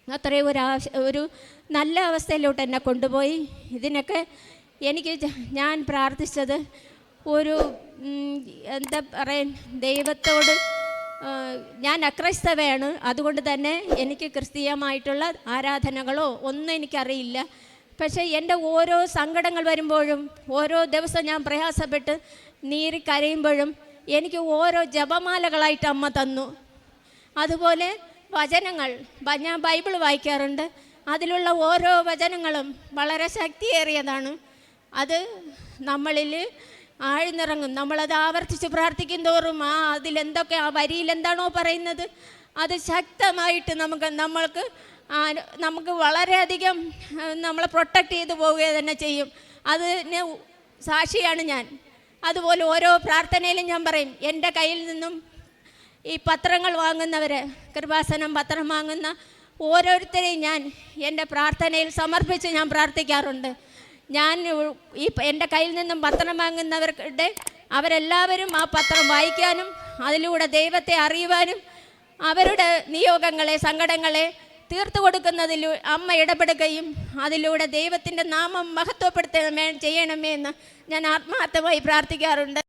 അത്രയും ഒരു നല്ല അവസ്ഥയിലോട്ട് എന്നെ കൊണ്ടുപോയി. ഇതിനൊക്കെ എനിക്ക് ഞാൻ പ്രാർത്ഥിച്ചത് ഒരു എന്താ പറയാൻ, ദൈവത്തോട് ഞാൻ അക്രൈസ്തവയാണ്, അതുകൊണ്ട് തന്നെ എനിക്ക് ക്രിസ്തീയമായിട്ടുള്ള ആരാധനകളോ ഒന്നും എനിക്കറിയില്ല. പക്ഷേ എൻ്റെ ഓരോ സങ്കടങ്ങൾ വരുമ്പോഴും, ഓരോ ദിവസം ഞാൻ പ്രയാസപ്പെട്ട് നീറി കരയുമ്പോഴും എനിക്ക് ഓരോ ജപമാലകളായിട്ട് അമ്മ തന്നു. അതുപോലെ വചനങ്ങൾ, ഞാൻ ബൈബിൾ വായിക്കാറുണ്ട്. അതിലുള്ള ഓരോ വചനങ്ങളും വളരെ ശക്തിയേറിയതാണ്. അത് നമ്മളിൽ ആഴ്ന്നിറങ്ങും. നമ്മളത് ആവർത്തിച്ച് പ്രാർത്ഥിക്കും തോറും അതിലെന്തൊക്കെ, ആ വരിയിൽ എന്താണോ പറയുന്നത് അത് ശക്തമായിട്ട് നമുക്ക് വളരെയധികം നമ്മളെ പ്രൊട്ടക്റ്റ് ചെയ്തു പോവുക തന്നെ ചെയ്യും. അതിന് സാക്ഷിയാണ് ഞാൻ. അതുപോലെ ഓരോ പ്രാർത്ഥനയിലും ഞാൻ പറയും, എൻ്റെ കയ്യിൽ നിന്നും ഈ പത്രങ്ങൾ വാങ്ങുന്നവർ, കൃപാസനം പത്രം വാങ്ങുന്ന ഓരോരുത്തരെയും ഞാൻ എൻ്റെ പ്രാർത്ഥനയിൽ സമർപ്പിച്ച് ഞാൻ പ്രാർത്ഥിക്കാറുണ്ട്. ഞാൻ എൻ്റെ കയ്യിൽ നിന്നും പത്രം വാങ്ങുന്നവരുടെ അവരെല്ലാവരും ആ പത്രം വായിക്കാനും അതിലൂടെ ദൈവത്തെ അറിയുവാനും അവരുടെ നിയോഗങ്ങളെ, സങ്കടങ്ങളെ തീർത്തു കൊടുക്കുന്നതിൽ അമ്മ ഇടപെടുകയും അതിലൂടെ ദൈവത്തിൻ്റെ നാമം മഹത്വപ്പെടുത്തുകയും ചെയ്യണമേ എന്ന് ഞാൻ ആത്മാർത്ഥമായി പ്രാർത്ഥിക്കാറുണ്ട്.